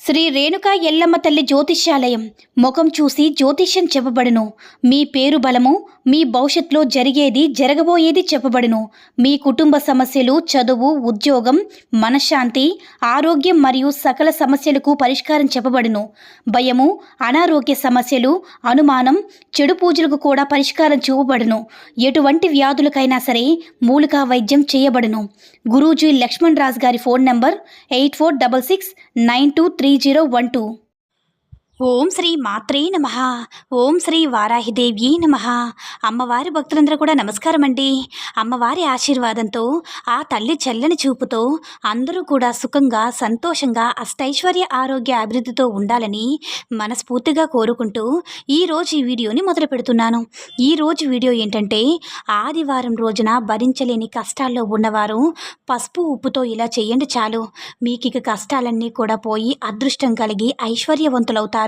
శ్రీ రేణుకా ఎల్లమ్మ తల్లి జ్యోతిష్యాలయం ముఖం చూసి జ్యోతిష్యం చెప్పబడును. మీ పేరు బలము, మీ భవిష్యత్తులో జరిగేది జరగబోయేది చెప్పబడును. మీ కుటుంబ సమస్యలు, చదువు, ఉద్యోగం, మనశ్శాంతి, ఆరోగ్యం మరియు సకల సమస్యలకు పరిష్కారం చెప్పబడును. భయము, అనారోగ్య సమస్యలు, అనుమానం, చెడు పూజలకు కూడా పరిష్కారం చూపబడును. ఎటువంటి వ్యాధులకైనా సరే మూలికా వైద్యం చేయబడును. గురూజీ లక్ష్మణ్ రాజ్ గారి ఫోన్ నంబర్ 8466923012. ఓం శ్రీ మాత్రే నమః. ఓం శ్రీ వారాహిదేవ్యీ నమః. అమ్మవారి భక్తులందరూ కూడా నమస్కారం అండి. అమ్మవారి ఆశీర్వాదంతో, ఆ తల్లి చల్లని చూపుతో అందరూ కూడా సుఖంగా, సంతోషంగా, అష్టైశ్వర్య, ఆరోగ్య, అభివృద్ధితో ఉండాలని మనస్ఫూర్తిగా కోరుకుంటూ ఈరోజు ఈ వీడియోని మొదలు పెడుతున్నాను. ఈరోజు వీడియో ఏంటంటే, ఆదివారం రోజున భరించలేని కష్టాల్లో ఉన్నవారు పసుపు ఉప్పుతో ఇలా చేయండి చాలు. మీకు ఇక కష్టాలన్నీ కూడా పోయి అదృష్టం కలిగి ఐశ్వర్యవంతులవుతారు.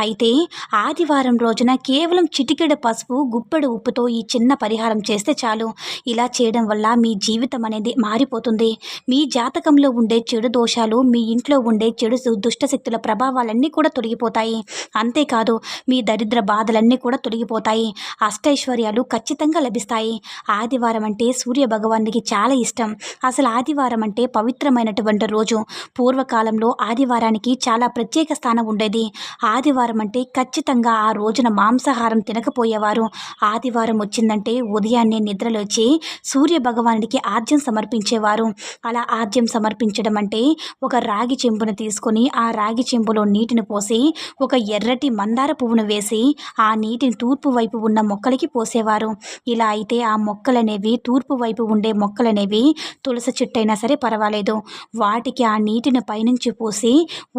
అయితే ఆదివారం రోజున కేవలం చిటికెడు పసుపు, గుప్పెడు ఉప్పుతో ఈ చిన్న పరిహారం చేస్తే చాలు. ఇలా చేయడం వల్ల మీ జీవితం అనేది మారిపోతుంది. మీ జాతకంలో ఉండే చెడు దోషాలు, మీ ఇంట్లో ఉండే చెడు దుష్టశక్తుల ప్రభావాలన్నీ కూడా తొలగిపోతాయి. అంతేకాదు, మీ దరిద్ర బాధలన్నీ కూడా తొలగిపోతాయి. అష్టైశ్వర్యాలు ఖచ్చితంగా లభిస్తాయి. ఆదివారం అంటే సూర్య భగవానుడికి చాలా ఇష్టం. అసలు ఆదివారం అంటే పవిత్రమైనటువంటి రోజు. పూర్వకాలంలో ఆదివారానికి చాలా ప్రత్యేక స్థానం ఉండేది. ఆదివారం అంటే ఖచ్చితంగా ఆ రోజున మాంసాహారం తినకపోయేవారు. ఆదివారం వచ్చిందంటే ఉదయాన్నే నిద్రలోచి సూర్య భగవానుడికి ఆర్జ్యం సమర్పించేవారు. అలా ఆర్జ్యం సమర్పించడం అంటే ఒక రాగి చెంబును తీసుకొని ఆ రాగి చెంబులో నీటిని పోసి ఒక ఎర్రటి మందార పువ్వును వేసి ఆ నీటిని తూర్పు వైపు ఉన్న మొక్కలకి పోసేవారు. ఇలా అయితే ఆ మొక్కలనేవి, తూర్పు వైపు ఉండే మొక్కలనేవి తులసి చెట్టైనా సరే పర్వాలేదు, వాటికి ఆ నీటిని పైనుంచి పోసి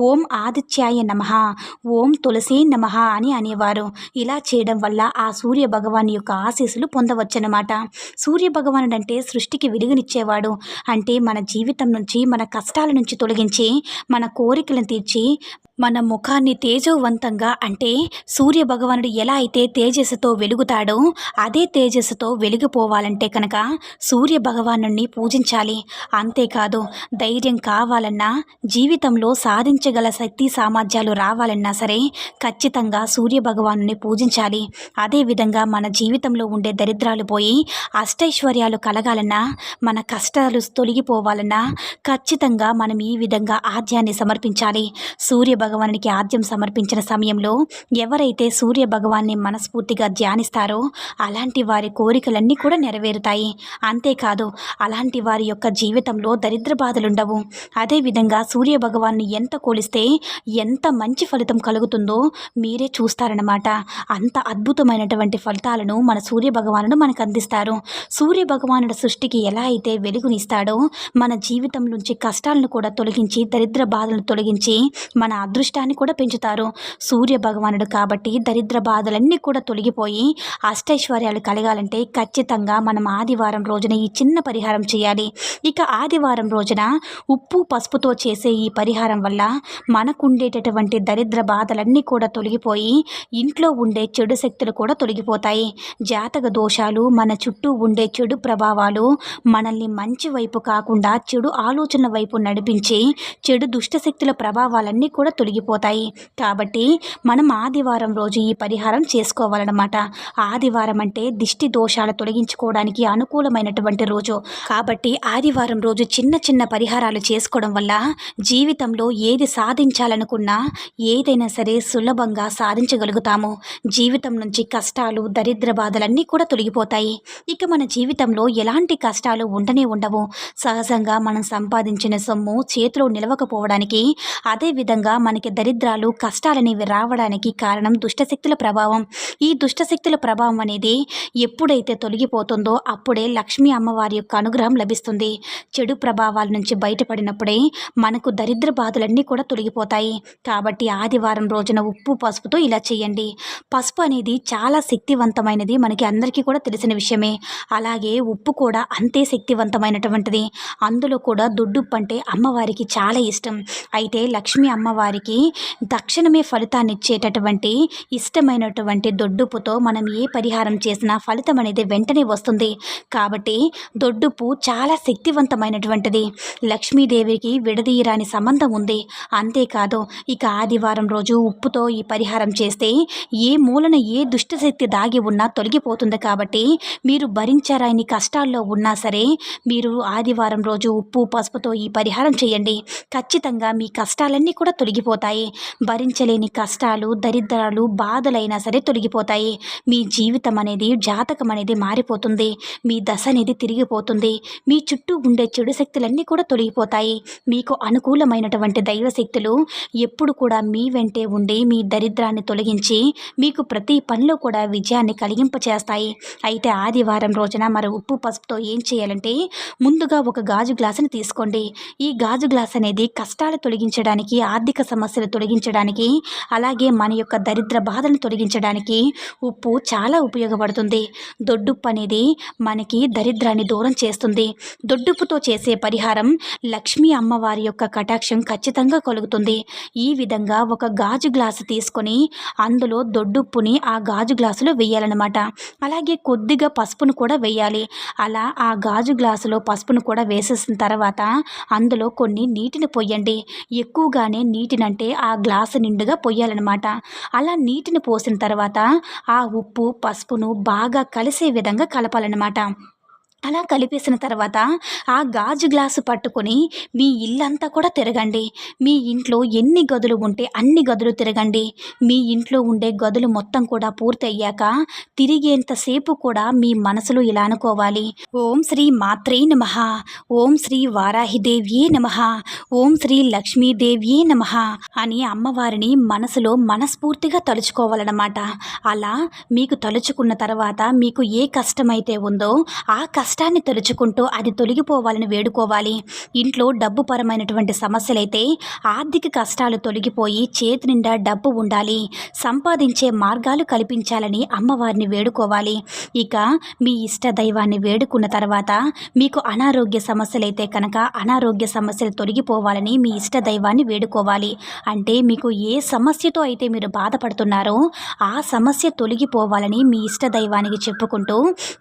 ఓం ఆదిత్యాయ నమః, ఓం తులసి నమః అని అనేవారు. ఇలా చేయడం వల్ల ఆ సూర్య భగవాన్ యొక్క ఆశీస్సులు పొందవచ్చనమాట. సూర్య భగవానుడు అంటే సృష్టికి వెలుగునిచ్చేవాడు. అంటే మన జీవితం నుంచి, మన కష్టాల నుంచి తొలగించి, మన కోరికలను తీర్చి, మన ముఖాన్ని తేజోవంతంగా, అంటే సూర్య భగవానుడు ఎలా అయితే తేజస్సుతో వెలుగుతాడో అదే తేజస్సుతో వెలిగిపోవాలంటే కనుక సూర్య భగవానుడిని పూజించాలి. అంతేకాదు, ధైర్యం కావాలన్నా, జీవితంలో సాధించగల శక్తి సామర్థ్యాలు రావాలన్నా సరే ఖచ్చితంగా సూర్య భగవానుని పూజించాలి. అదేవిధంగా మన జీవితంలో ఉండే దరిద్రాలు పోయి అష్టైశ్వర్యాలు కలగాలన్నా, మన కష్టాలు తొలగిపోవాలన్నా ఖచ్చితంగా మనం ఈ విధంగా ఆద్యాన్ని సమర్పించాలి. సూర్య భగవానునికి ఆద్యం సమర్పించిన సమయంలో ఎవరైతే సూర్య భగవాన్ని మనస్ఫూర్తిగా ధ్యానిస్తారో అలాంటి వారి కోరికలన్నీ కూడా నెరవేరుతాయి. అంతేకాదు, అలాంటి వారి యొక్క జీవితంలో దరిద్ర బాధలుండవు. అదేవిధంగా సూర్య భగవాన్ని ఎంత కొలిస్తే ఎంత మంచి ఫలితం కలుగుతుందో మీరే చూస్తారన్నమాట. అంత అద్భుతమైనటువంటి ఫలితాలను మన సూర్య భగవానుడు మనకు అందిస్తారు. సూర్య భగవానుడు సృష్టికి ఎలా అయితే వెలుగునిస్తాడో మన జీవితం నుంచి కష్టాలను కూడా తొలగించి, దరిద్ర బాధలను తొలగించి మన అదృష్టాన్ని కూడా పెంచుతారు సూర్య భగవానుడు. కాబట్టి దరిద్ర బాధలన్నీ కూడా తొలగిపోయి అష్టైశ్వర్యాలు కలగాలంటే ఖచ్చితంగా మనం ఆదివారం రోజున ఈ చిన్న పరిహారం చేయాలి. ఇక ఆదివారం రోజున ఉప్పు, పసుపుతో చేసే ఈ పరిహారం వల్ల మనకుండేటటువంటి దరిద్ర బాధలన్నీ కూడా తొలగిపోయి ఇంట్లో ఉండే చెడు శక్తులు కూడా తొలగిపోతాయి. జాతక దోషాలు, మన చుట్టూ ఉండే చెడు ప్రభావాలు మనల్ని మంచి వైపు కాకుండా చెడు ఆలోచన వైపు నడిపించి చెడు దుష్టశక్తుల ప్రభావాలన్నీ కూడా తొలగిపోతాయి. కాబట్టి మనం ఆదివారం రోజు ఈ పరిహారం చేసుకోవాలన్నమాట. ఆదివారం అంటే దిష్టి దోషాలు తొలగించుకోవడానికి అనుకూలమైనటువంటి రోజు. కాబట్టి ఆదివారం రోజు చిన్న చిన్న పరిహారాలు చేసుకోవడం వల్ల జీవితంలో ఏది సాధించాలనుకున్నా, ఏదైనా సరే సులభంగా సాధించగలుగుతాము. జీవితం నుంచి కష్టాలు, దరిద్ర బాధలన్నీ కూడా తొలగిపోతాయి. ఇక మన జీవితంలో ఎలాంటి కష్టాలు ఉండనే ఉండవు. సహజంగా మనం సంపాదించిన సొమ్ము చేతిలో నిలవకపోవడానికి, అదేవిధంగా మనకి దరిద్రాలు, కష్టాలనేవి రావడానికి కారణం దుష్టశక్తుల ప్రభావం. ఈ దుష్టశక్తుల ప్రభావం అనేది ఎప్పుడైతే తొలగిపోతుందో అప్పుడే లక్ష్మీ అమ్మవారి యొక్క అనుగ్రహం లభిస్తుంది. చెడు ప్రభావాల నుంచి బయటపడినప్పుడే మనకు దరిద్ర బాధలన్నీ కూడా తొలగిపోతాయి. కాబట్టి ఆదివారం రోజున ఉప్పు, పసుపుతో ఇలా చేయండి. పసుపు అనేది చాలా శక్తివంతమైనది, మనకి అందరికీ కూడా తెలిసిన విషయమే. అలాగే ఉప్పు కూడా అంతే శక్తివంతమైనటువంటిది. అందులో కూడా దొడ్డుప్పు అంటే అమ్మవారికి చాలా ఇష్టం. అయితే లక్ష్మీ అమ్మవారికి వారికి తక్షణమే ఫలితాన్ని ఇచ్చేటటువంటి ఇష్టమైనటువంటి దొడ్డుప్పుతో మనం ఏ పరిహారం చేసినా ఫలితం అనేది వెంటనే వస్తుంది. కాబట్టి దొడ్డుప్పు చాలా శక్తివంతమైనటువంటిది. లక్ష్మీదేవికి విడదీయరాని సంబంధం ఉంది. అంతేకాదు ఇక ఆదివారం రోజు ఉప్పుతో ఈ పరిహారం చేస్తే ఏ మూలన ఏ దుష్టశక్తి దాగి ఉన్నా తొలగిపోతుంది. కాబట్టి మీరు భరించరాని కష్టాల్లో ఉన్నా సరే మీరు ఆదివారం రోజు ఉప్పు పసుపుతో ఈ పరిహారం చేయండి. ఖచ్చితంగా మీ కష్టాలన్నీ కూడా తొలగిపోతాయి. భరించలేని కష్టాలు, దరిద్రాలు, బాధలైనా సరే తొలగిపోతాయి. మీ జీవితం అనేది, జాతకం అనేది మారిపోతుంది. మీ దశ అనేది తిరిగిపోతుంది. మీ చుట్టూ ఉండే చెడు శక్తులన్నీ కూడా తొలగిపోతాయి. మీకు అనుకూలమైనటువంటి దైవశక్తులు ఎప్పుడు కూడా మీ వెంటే ఉండి మీ దరిద్రాన్ని తొలగించి మీకు ప్రతి పనిలో కూడా విజయాన్ని కలిగింపచేస్తాయి. అయితే ఆదివారం రోజున మరి ఉప్పు పసుపుతో ఏం చేయాలంటే ముందుగా ఒక గాజు గ్లాసుని తీసుకోండి. ఈ గాజు గ్లాస్ అనేది కష్టాలు తొలగించడానికి, ఆర్థిక సమస్యలు తొలగించడానికి, అలాగే మన యొక్క దరిద్ర బాధలను తొలగించడానికి ఉప్పు చాలా ఉపయోగపడుతుంది. దొడ్డుప్పు అనేది మనకి దరిద్రాన్ని దూరం చేస్తుంది. దొడ్డుప్పుతో చేసే పరిహారం లక్ష్మీ అమ్మవారి యొక్క కటాక్షం ఖచ్చితంగా కలుగుతుంది. ఈ విధంగా ఒక గాజు గ్లాసు తీసుకొని అందులో దొడ్డుప్పుని ఆ గాజు గ్లాసులో వేయాలన్నమాట. అలాగే కొద్దిగా పసుపును కూడా వేయాలి. అలా ఆ గాజు గ్లాసులో పసుపును కూడా వేసేసిన తర్వాత అందులో కొన్ని నీటిని పొయ్యండి. ఎక్కువగానే నీటినంటే ఆ గ్లాసు నిండుగా పొయ్యాలన్నమాట. అలా నీటిని పోసిన తర్వాత ఆ ఉప్పు పసుపును బాగా కలిసే విధంగా కలపాలన్నమాట. అలా కలిపేసిన తర్వాత ఆ గాజు గ్లాసు పట్టుకొని మీ ఇల్లంతా కూడా తిరగండి. మీ ఇంట్లో ఎన్ని గదులు ఉంటే అన్ని గదులు తిరగండి. మీ ఇంట్లో ఉండే గదులు మొత్తం కూడా పూర్తి అయ్యాక తిరిగేంతసేపు కూడా మీ మనసులో ఇలా అనుకోవాలి: ఓం శ్రీ మాత్రే నమః, ఓం శ్రీ వారాహిదేవ్యే నమః, ఓం శ్రీ లక్ష్మీదేవ్యే నమః అని అమ్మవారిని మనసులో మనస్ఫూర్తిగా తలుచుకోవాలన్నమాట. అలా మీకు తలుచుకున్న తర్వాత మీకు ఏ కష్టమైతే ఉందో ఆ కష్టాన్ని తలుచుకుంటూ అది తొలగిపోవాలని వేడుకోవాలి. ఇంట్లో డబ్బు పరమైనటువంటి సమస్యలైతే ఆర్థిక కష్టాలు తొలగిపోయి చేతి నిండా డబ్బు ఉండాలి, సంపాదించే మార్గాలు కల్పించాలని అమ్మవారిని వేడుకోవాలి. ఇక మీ ఇష్ట దైవాన్ని వేడుకున్న తర్వాత మీకు అనారోగ్య సమస్యలైతే కనుక అనారోగ్య సమస్యలు తొలగిపోవాలని మీ ఇష్ట దైవాన్ని వేడుకోవాలి. అంటే మీకు ఏ సమస్యతో అయితే మీరు బాధపడుతున్నారో ఆ సమస్య తొలగిపోవాలని మీ ఇష్ట దైవానికి చెప్పుకుంటూ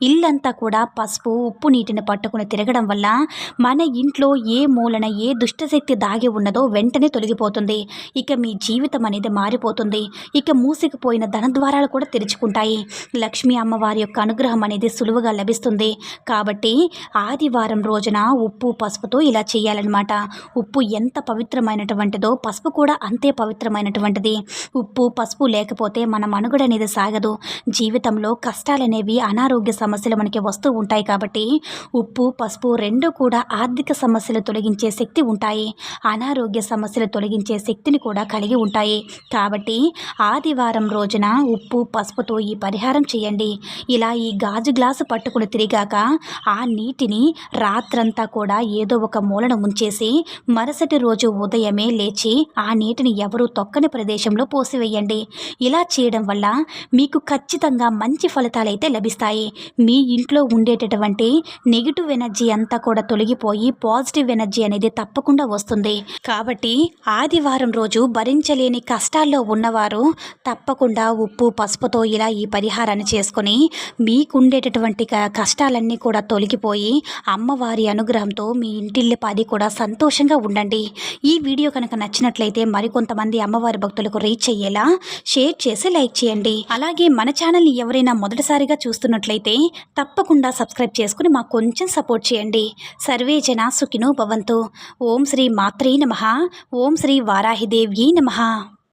ఇల్లంతా కూడా పసుపు ఉప్పు నీటిని పట్టుకుని తిరగడం వల్ల మన ఇంట్లో ఏ మూలన ఏ దుష్టశక్తి దాగి ఉన్నదో వెంటనే తొలగిపోతుంది. ఇక మీ జీవితం అనేది మారిపోతుంది. ఇక మూసికిపోయిన ధనద్వారాలు కూడా తెరుచుకుంటాయి. లక్ష్మీ అమ్మవారి యొక్క అనుగ్రహం అనేది సులువుగా లభిస్తుంది. కాబట్టి ఆదివారం రోజున ఉప్పు పసుపుతో ఇలా చేయాలన్నమాట. ఉప్పు ఎంత పవిత్రమైనటువంటిదో పసుపు కూడా అంతే పవిత్రమైనటువంటిది. ఉప్పు పసుపు లేకపోతే మన మనుగడ అనేది సాగదు. జీవితంలో కష్టాలనేవి, అనారోగ్య సమస్యలు మనకి వస్తూ ఉంటాయి. కాబట్టి ఉప్పు పసుపు రెండు కూడా ఆర్థిక సమస్యలు తొలగించే శక్తి ఉంటాయి. అనారోగ్య సమస్యలు తొలగించే శక్తిని కూడా కలిగి ఉంటాయి. కాబట్టి ఆదివారం రోజున ఉప్పు పసుపుతో ఈ పరిహారం చేయండి. ఇలా ఈ గాజు గ్లాసు పట్టుకుని తిరిగాక ఆ నీటిని రాత్రంతా కూడా ఏదో ఒక మూలన ఉంచేసి మరుసటి రోజు ఉదయమే లేచి ఆ నీటిని ఎవరూ తొక్కని ప్రదేశంలో పోసివేయండి. ఇలా చేయడం వల్ల మీకు ఖచ్చితంగా మంచి ఫలితాలైతే లభిస్తాయి. మీ ఇంట్లో ఉండేటటువంటి నెగిటివ్ ఎనర్జీ అంతా కూడా తొలగిపోయి పాజిటివ్ ఎనర్జీ అనేది తప్పకుండా వస్తుంది. కాబట్టి ఆదివారం రోజు భరించలేని కష్టాల్లో ఉన్నవారు తప్పకుండా ఉప్పు పసుపుతో ఇలా ఈ పరిహారాన్ని చేసుకొని మీకుండేటటువంటి కష్టాలన్నీ కూడా తొలగిపోయి అమ్మవారి అనుగ్రహంతో మీ ఇంటిల్లిపాది కూడా సంతోషంగా ఉండండి. ఈ వీడియో కనుక నచ్చినట్లయితే మరికొంతమంది అమ్మవారి భక్తులకు రీచ్ అయ్యేలా షేర్ చేసి లైక్ చేయండి. అలాగే మన ఛానల్ని ఎవరైనా మొదటిసారిగా చూస్తున్నట్లయితే తప్పకుండా సబ్స్క్రైబ్ చేసుకుని మాకు కొంచెం సపోర్ట్ చేయండి. సర్వే జన సుఖినో భవంతు. ఓం శ్రీ మాత్రే నమః, ఓం శ్రీ వారాహిదేవ్యే నమః.